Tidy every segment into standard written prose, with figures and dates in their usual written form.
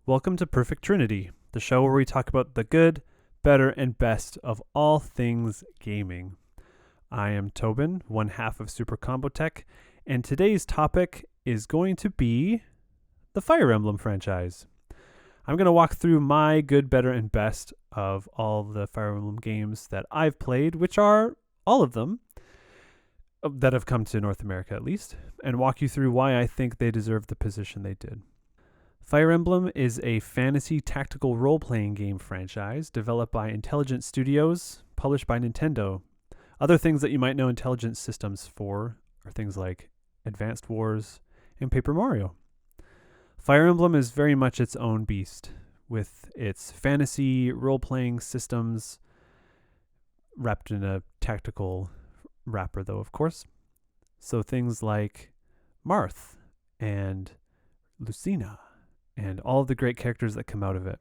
Welcome to Perfect Trinity, the show where we talk about the good, better, and best of all things gaming. I am Toben, one half of Super Combo Tech, and today's topic is going to be the Fire Emblem franchise. I'm going to walk through my good, better, and best of all the Fire Emblem games that I've played, which are all of them that have come to North America at least, and walk you through why I think they deserve the position they did. Fire Emblem is a fantasy tactical role-playing game franchise developed by Intelligent Studios, published by Nintendo. Other things that you might know Intelligent Systems for are things like Advanced Wars and Paper Mario. Fire Emblem is very much its own beast, with its fantasy role-playing systems wrapped in a tactical wrapper, though, of course. So things like Marth and Lucina and all of the great characters that come out of it.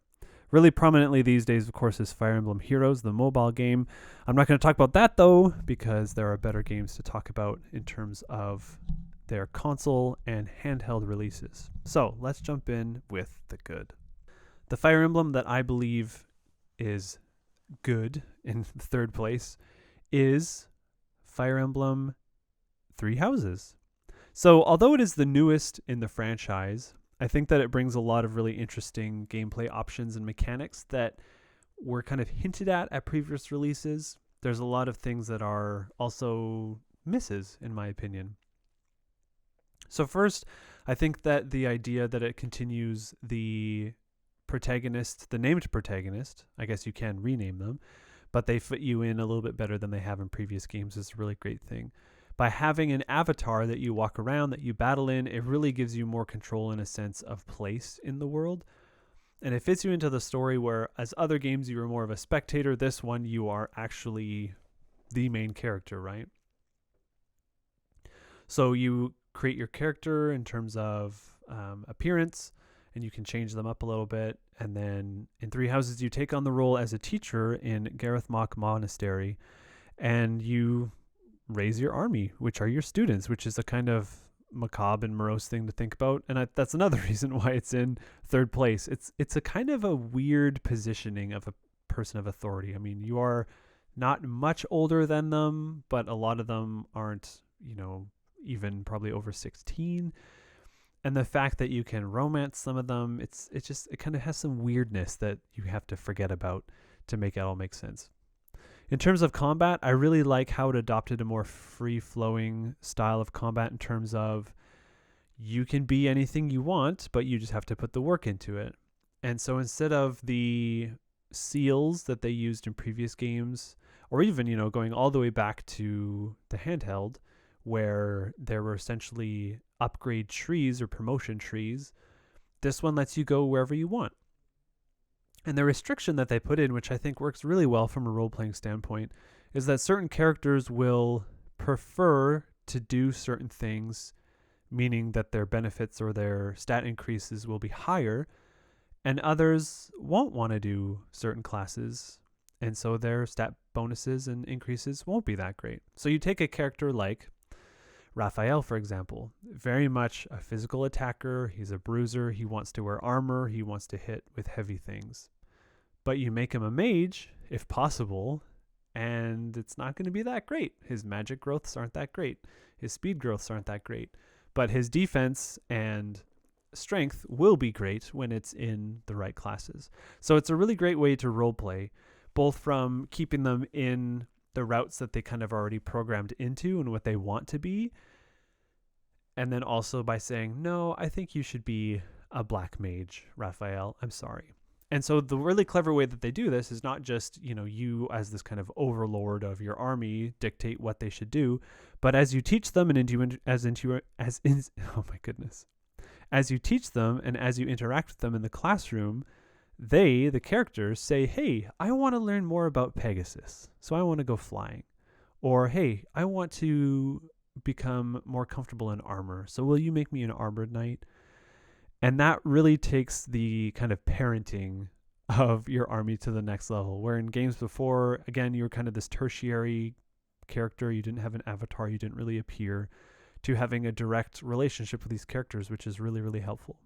Really prominently these days, of course, is Fire Emblem Heroes, the mobile game. I'm not going to talk about that, though, because there are better games to talk about in terms of their console and handheld releases. So let's jump in with the good. The Fire Emblem that I believe is good in third place is Fire Emblem Three Houses. So although it is the newest in the franchise, I think that it brings a lot of really interesting gameplay options and mechanics that were kind of hinted at previous releases. There's a lot of things that are also misses, in my opinion. So first, I think that the idea that it continues the protagonist, the named protagonist, I guess you can rename them, but they fit you in a little bit better than they have in previous games is a really great thing. By having an avatar that you walk around, that you battle in, it really gives you more control and a sense of place in the world. And it fits you into the story where, as other games, you are more of a spectator. This one, you are actually the main character, right? So you create your character in terms of appearance, and you can change them up a little bit. And then in Three Houses, you take on the role as a teacher in Gareth Mach Monastery, and you raise your army, which are your students, which is a kind of macabre and morose thing to think about. And that's another reason why it's in third place. It's a kind of a weird positioning of a person of authority. I mean, you are not much older than them, but a lot of them aren't, even probably over 16. And the fact that you can romance some of them, it kind of has some weirdness that you have to forget about to make it all make sense. In terms of combat, I really like how it adopted a more free-flowing style of combat in terms of you can be anything you want, but you just have to put the work into it. And so instead of the seals that they used in previous games, or even, going all the way back to the handheld, where there were essentially upgrade trees or promotion trees, this one lets you go wherever you want. And the restriction that they put in, which I think works really well from a role-playing standpoint, is that certain characters will prefer to do certain things, meaning that their benefits or their stat increases will be higher, and others won't want to do certain classes, and so their stat bonuses and increases won't be that great. So you take a character like Raphael, for example, very much a physical attacker. He's a bruiser. He wants to wear armor. He wants to hit with heavy things. But you make him a mage, if possible, and it's not going to be that great. His magic growths aren't that great. His speed growths aren't that great. But his defense and strength will be great when it's in the right classes. So it's a really great way to roleplay, both from keeping them in the routes that they kind of already programmed into and what they want to be, and then also by saying, no, I think you should be a black mage, Raphael. I'm sorry. And so the really clever way that they do this is not just, you as this kind of overlord of your army dictate what they should do, but as you teach them and as you teach them and as you interact with them in the classroom, they, the characters, say, hey, I want to learn more about Pegasus, so I want to go flying. Or, hey, I want to become more comfortable in armor, so will you make me an armored knight? And that really takes the kind of parenting of your army to the next level, where in games before, again, you were kind of this tertiary character. You didn't have an avatar. You didn't really appear, to having a direct relationship with these characters, which is really, really helpful.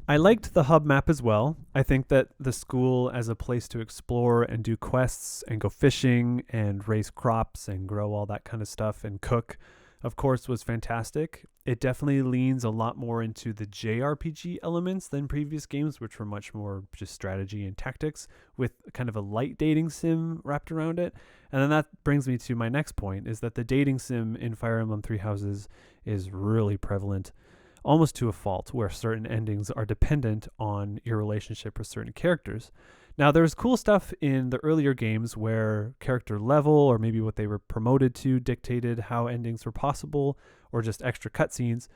I liked the hub map as well. I think that the school as a place to explore and do quests and go fishing and raise crops and grow all that kind of stuff and cook, of course, was fantastic. It definitely leans a lot more into the JRPG elements than previous games, which were much more just strategy and tactics with kind of a light dating sim wrapped around it. And then that brings me to my next point, is that the dating sim in Fire Emblem Three Houses is really prevalent, almost to a fault, where certain endings are dependent on your relationship with certain characters. Now, there's cool stuff in the earlier games where character level or maybe what they were promoted to dictated how endings were possible, or just extra cutscenes.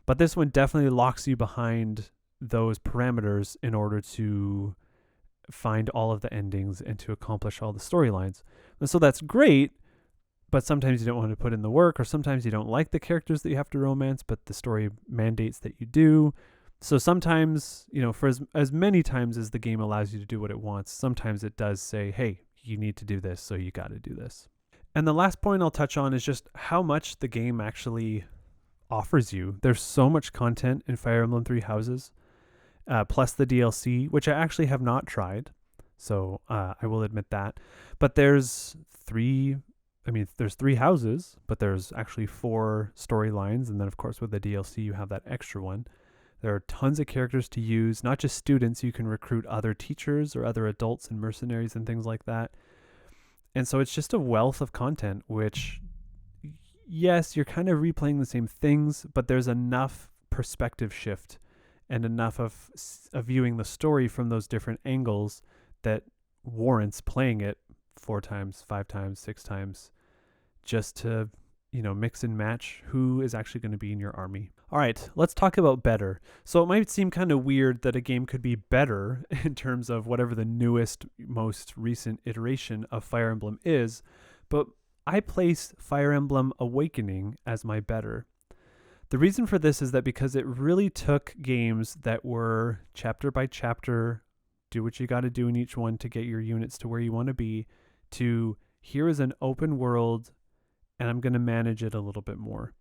But this one definitely locks you behind those parameters in order to find all of the endings and to accomplish all the storylines. And so that's great, but sometimes you don't want to put in the work, or sometimes you don't like the characters that you have to romance, but the story mandates that you do. So sometimes, for as many times as the game allows you to do what it wants, sometimes it does say, hey, you need to do this, so you got to do this. And the last point I'll touch on is just how much the game actually offers you. There's so much content in Fire Emblem Three Houses, plus the DLC, which I actually have not tried, so I will admit that. But there's three houses, but there's actually 4 storylines, and then of course with the DLC you have that extra one. There are tons of characters to use, not just students. You can recruit other teachers or other adults and mercenaries and things like that. And so it's just a wealth of content, which, yes, you're kind of replaying the same things, but there's enough perspective shift and enough of viewing the story from those different angles that warrants playing it 4 times, 5 times, 6 times, just to mix and match who is actually going to be in your army. All right, let's talk about better. So it might seem kind of weird that a game could be better in terms of whatever the newest, most recent iteration of Fire Emblem is, but I place Fire Emblem Awakening as my better. The reason for this is that because it really took games that were chapter by chapter, do what you got to do in each one to get your units to where you want to be, to here is an open world and I'm going to manage it a little bit more.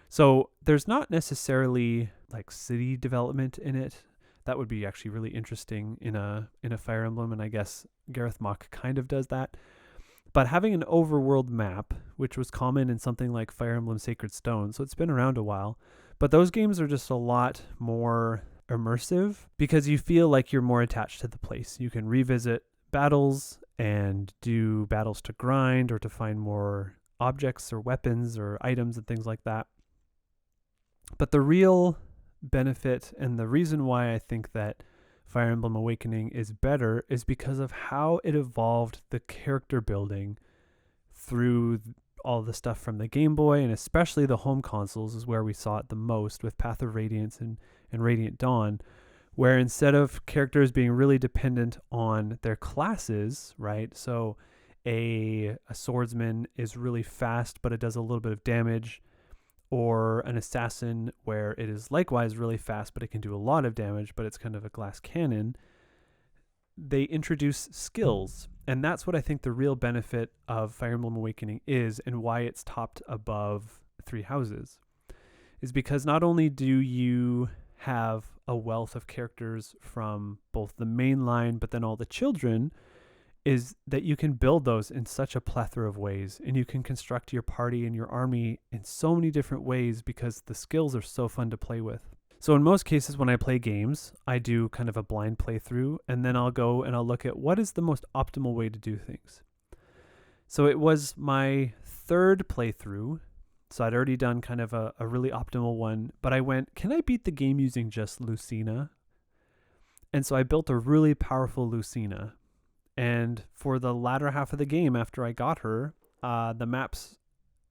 So there's not necessarily like city development in it. That would be actually really interesting in a Fire Emblem, and I guess Gareth Mach kind of does that. But having an overworld map, which was common in something like Fire Emblem Sacred Stone, so it's been around a while, but those games are just a lot more immersive because you feel like you're more attached to the place. You can revisit battles and do battles to grind or to find more objects or weapons or items and things like that. But the real benefit and the reason why I think that Fire Emblem Awakening is better is because of how it evolved the character building through all the stuff from the Game Boy, and especially the home consoles is where we saw it the most with Path of Radiance and Radiant Dawn, where instead of characters being really dependent on their classes, right? So a swordsman is really fast, but it does a little bit of damage, or an assassin where it is likewise really fast, but it can do a lot of damage, but it's kind of a glass cannon. They introduce skills, and that's what I think the real benefit of Fire Emblem Awakening is, and why it's topped above Three Houses, is because not only do you have a wealth of characters from both the main line, but then all the children, is that you can build those in such a plethora of ways, and you can construct your party and your army in so many different ways because the skills are so fun to play with. So in most cases when I play games, I do kind of a blind playthrough, and then I'll go and I'll look at what is the most optimal way to do things. So it was my 3rd playthrough, so I'd already done kind of a really optimal one, but I went, can I beat the game using just Lucina? And so I built a really powerful Lucina. And for the latter half of the game, after I got her, the maps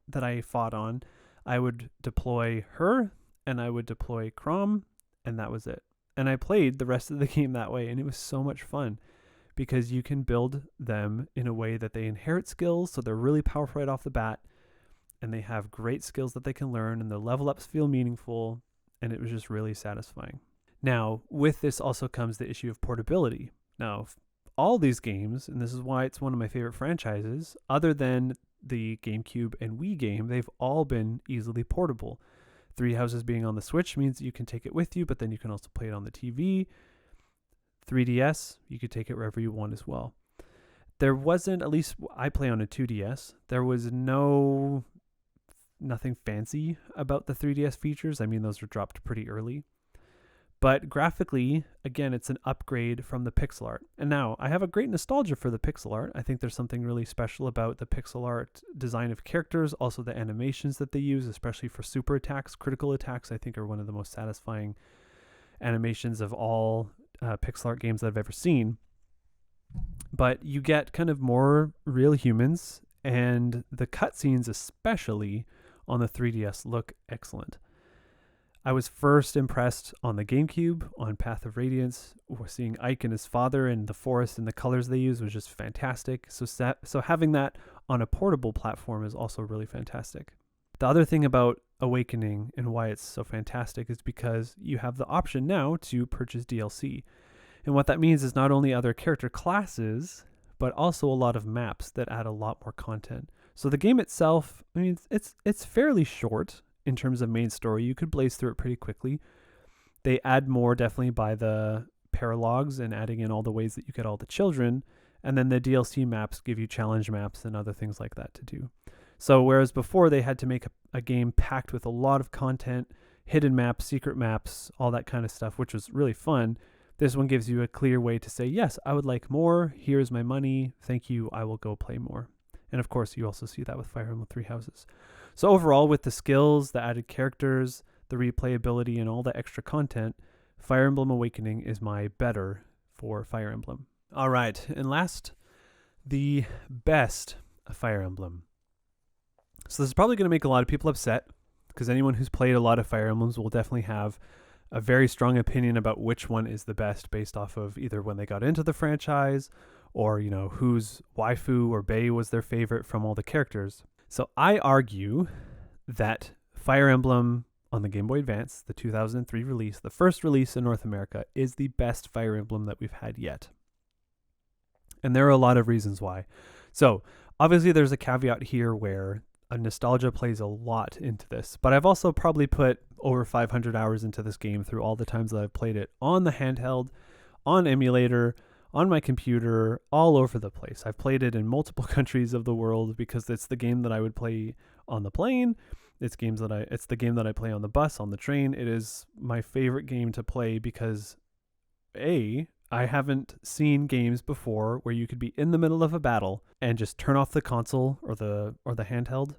that I fought on, I would deploy her and I would deploy Chrom, and that was it. And I played the rest of the game that way, and it was so much fun because you can build them in a way that they inherit skills, so they're really powerful right off the bat, and they have great skills that they can learn, and the level ups feel meaningful, and it was just really satisfying. Now, with this also comes the issue of portability. Now, all these games, and this is why it's one of my favorite franchises, other than the GameCube and Wii game, they've all been easily portable. Three Houses being on the Switch means you can take it with you, but then you can also play it on the TV. 3DS, you could take it wherever you want as well. There wasn't, at least I play on a 2DS, there was nothing fancy about the 3DS features. I mean, those were dropped pretty early. But graphically, again, it's an upgrade from the pixel art. And now, I have a great nostalgia for the pixel art. I think there's something really special about the pixel art design of characters, also the animations that they use, especially for super attacks. Critical attacks, I think, are one of the most satisfying animations of all pixel art games that I've ever seen. But you get kind of more real humans, and the cutscenes, especially on the 3DS, look excellent. I was first impressed on the GameCube, on Path of Radiance. Seeing Ike and his father and the forest and the colors they use was just fantastic. So having that on a portable platform is also really fantastic. The other thing about Awakening and why it's so fantastic is because you have the option now to purchase DLC. And what that means is not only other character classes, but also a lot of maps that add a lot more content. So the game itself, I mean, it's fairly short in terms of main story. You could blaze through it pretty quickly. They add more definitely by the paralogs and adding in all the ways that you get all the children. And then the DLC maps give you challenge maps and other things like that to do. So whereas before they had to make a game packed with a lot of content, hidden maps, secret maps, all that kind of stuff, which was really fun, this one gives you a clear way to say, yes, I would like more. Here's my money. Thank you. I will go play more. And of course, you also see that with Fire Emblem Three Houses. So overall, with the skills, the added characters, the replayability, and all the extra content, Fire Emblem Awakening is my better for Fire Emblem. All right, and last, the best Fire Emblem. So this is probably going to make a lot of people upset, because anyone who's played a lot of Fire Emblems will definitely have a very strong opinion about which one is the best based off of either when they got into the franchise or, you know, whose waifu or bae was their favorite from all the characters. So I argue that Fire Emblem on the Game Boy Advance, the 2003 release, the first release in North America, is the best Fire Emblem that we've had yet. And there are a lot of reasons why. So obviously there's a caveat here where nostalgia plays a lot into this, but I've also probably put over 500 hours into this game through all the times that I've played it on the handheld, on emulator, on my computer, all over the place. I've played it in multiple countries of the world because it's the game that I would play on the plane. It's the game that I play on the bus, on the train. It is my favorite game to play because I haven't seen games before where you could be in the middle of a battle and just turn off the console or the handheld,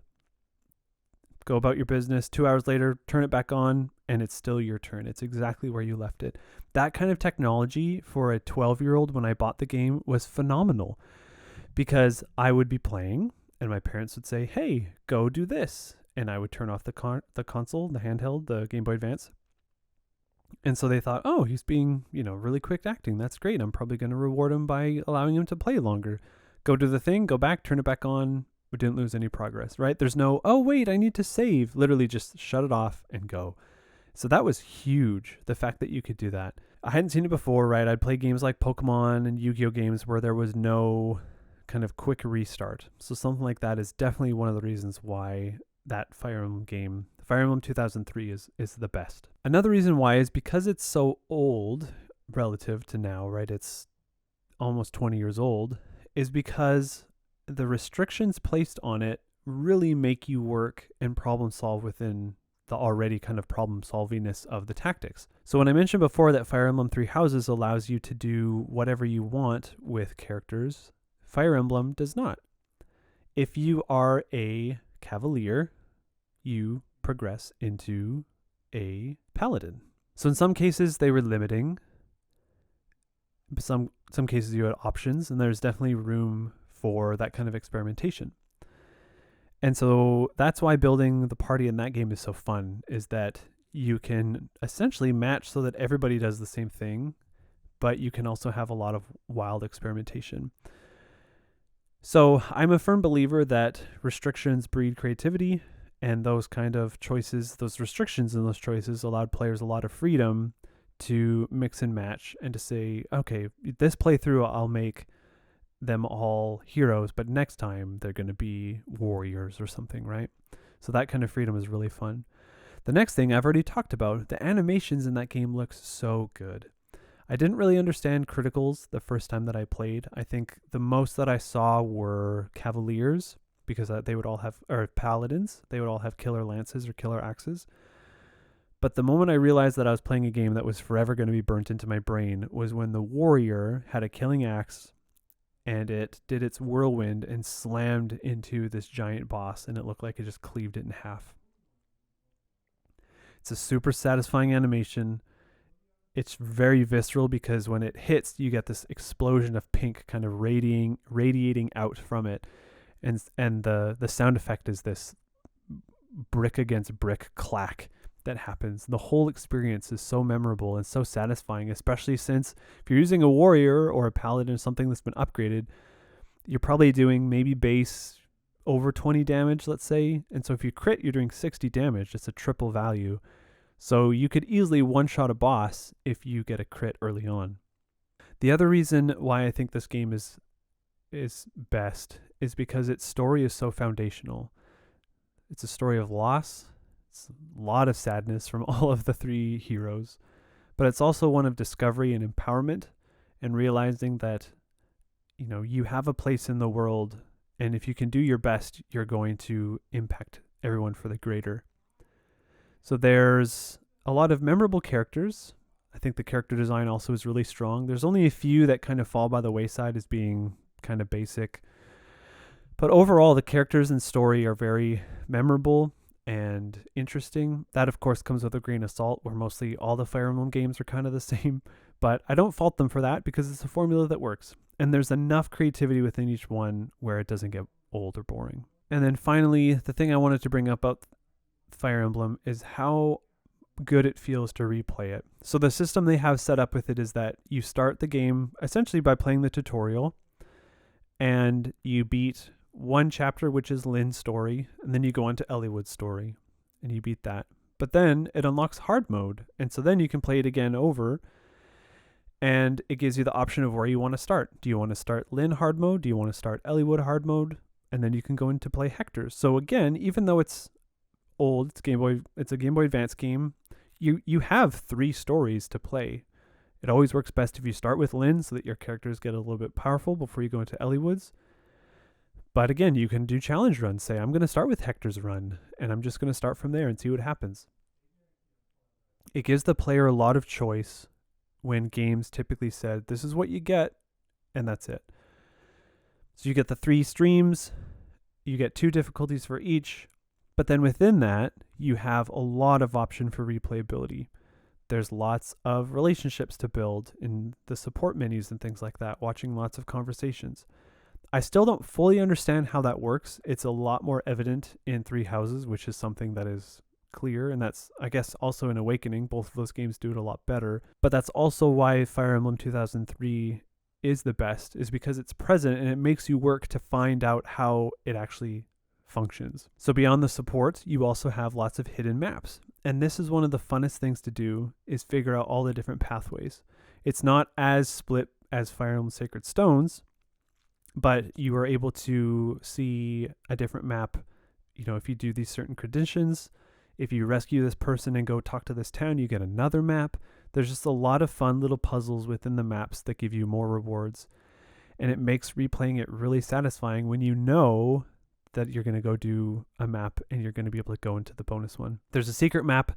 go about your business. 2 hours later, turn it back on, and it's still your turn. It's exactly where you left it. That kind of technology for a 12-year-old when I bought the game was phenomenal, because I would be playing and my parents would say, "Hey, go do this," and I would turn off the console, the handheld, the Game Boy Advance. And so they thought, oh, he's being, really quick acting. That's great. I'm probably going to reward him by allowing him to play longer. Go do the thing, go back, turn it back on. We didn't lose any progress, right? There's no, oh, wait, I need to save. Literally just shut it off and go. So that was huge, the fact that you could do that. I hadn't seen it before, right? I'd play games like Pokemon and Yu-Gi-Oh games where there was no kind of quick restart. So something like that is definitely one of the reasons why that Fire Emblem game, Fire Emblem 2003, is the best. Another reason why is because it's so old relative to now, right? It's almost 20 years old, is because the restrictions placed on it really make you work and problem solve within the already kind of problem solvingness of the tactics. So when I mentioned before that Fire Emblem Three Houses allows you to do whatever you want with characters, Fire Emblem does not. If you are a Cavalier, you progress into a Paladin. So in some cases they were limiting. Some cases you had options, and there's definitely room for that kind of experimentation. And so that's why building the party in that game is so fun, is that you can essentially match so that everybody does the same thing, but you can also have a lot of wild experimentation. So I'm a firm believer that restrictions breed creativity, and those kind of choices, those restrictions in those choices allowed players a lot of freedom to mix and match and to say, okay, this playthrough I'll make them all heroes, but next time they're going to be warriors or something, right? So that kind of freedom is really fun. The next thing I've already talked about, the animations in that game look so good. I didn't really understand criticals the first time that I played. I think the most that I saw were cavaliers, because they would all have, or paladins, they would all have killer lances or killer axes. But the moment I realized that I was playing a game that was forever going to be burnt into my brain was when the warrior had a killing axe and it did its whirlwind and slammed into this giant boss, and it looked like it just cleaved it in half. It's a super satisfying animation. It's very visceral because when it hits, you get this explosion of pink kind of radiating out from it. And the sound effect is this brick against brick clack that happens. The whole experience is so memorable and so satisfying, especially since if you're using a warrior or a paladin or something that's been upgraded, you're probably doing maybe base over 20 damage, let's say. And so if you crit, you're doing 60 damage. It's a triple value. So you could easily one-shot a boss if you get a crit early on. The other reason why I think this game is best is because its story is so foundational. It's a story of loss. It's a lot of sadness from all of the three heroes. But it's also one of discovery and empowerment and realizing that, you have a place in the world, and if you can do your best, you're going to impact everyone for the greater. So there's a lot of memorable characters. I think the character design also is really strong. There's only a few that kind of fall by the wayside as being kind of basic. But overall, the characters and story are very memorable and interesting. That, of course, comes with a grain of salt, where mostly all the Fire Emblem games are kind of the same. But I don't fault them for that because it's a formula that works. And there's enough creativity within each one where it doesn't get old or boring. And then finally, the thing I wanted to bring up about Fire Emblem is how good it feels to replay it. So the system they have set up with it is that you start the game essentially by playing the tutorial, and you beat one chapter, which is Lynn's story, and then you go on to Eliwood's story, and you beat that. But then it unlocks hard mode, and so then you can play it again over, and it gives you the option of where you want to start. Do you want to start Lynn hard mode? Do you want to start Eliwood hard mode? And then you can go into play Hector. So again, even though it's old, it's a Game Boy Advance game, you have 3 stories to play. It always works best if you start with Lynn so that your characters get a little bit powerful before you go into Eliwood's. But again, you can do challenge runs. Say, I'm going to start with Hector's run, and I'm just going to start from there and see what happens. It gives the player a lot of choice when games typically said, this is what you get, and that's it. So you get the 3 streams, you get 2 difficulties for each, but then within that, you have a lot of option for replayability. There's lots of relationships to build in the support menus and things like that, watching lots of conversations. I still don't fully understand how that works. It's a lot more evident in Three Houses, which is something that is clear, and that's, I guess, also in Awakening. Both of those games do it a lot better. But that's also why Fire Emblem 2003 is the best, is because it's present and it makes you work to find out how it actually functions. So beyond the support, you also have lots of hidden maps. And this is one of the funnest things to do, is figure out all the different pathways. It's not as split as Fire Emblem Sacred Stones, but you are able to see a different map. If you do these certain conditions, if you rescue this person and go talk to this town, you get another map. There's just a lot of fun little puzzles within the maps that give you more rewards. And it makes replaying it really satisfying when you know that you're going to go do a map and you're going to be able to go into the bonus one. There's a secret map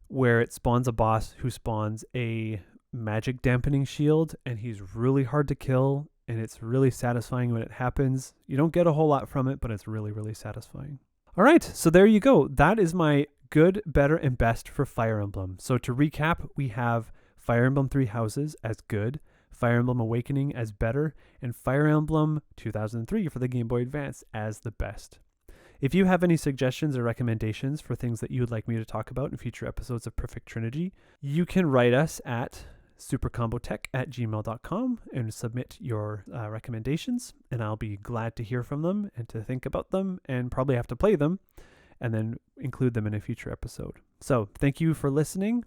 where it spawns a boss who spawns a magic dampening shield, and he's really hard to kill, and it's really satisfying when it happens. You don't get a whole lot from it, but it's really, really satisfying. All right, so there you go. That is my good, better, and best for Fire Emblem. So to recap, we have Fire Emblem Three Houses as good, Fire Emblem Awakening as better, and Fire Emblem 2003 for the Game Boy Advance as the best. If you have any suggestions or recommendations for things that you would like me to talk about in future episodes of Perfect Trinity, you can write us at supercombotech@gmail.com and submit your recommendations, and I'll be glad to hear from them and to think about them and probably have to play them and then include them in a future episode. So thank you for listening.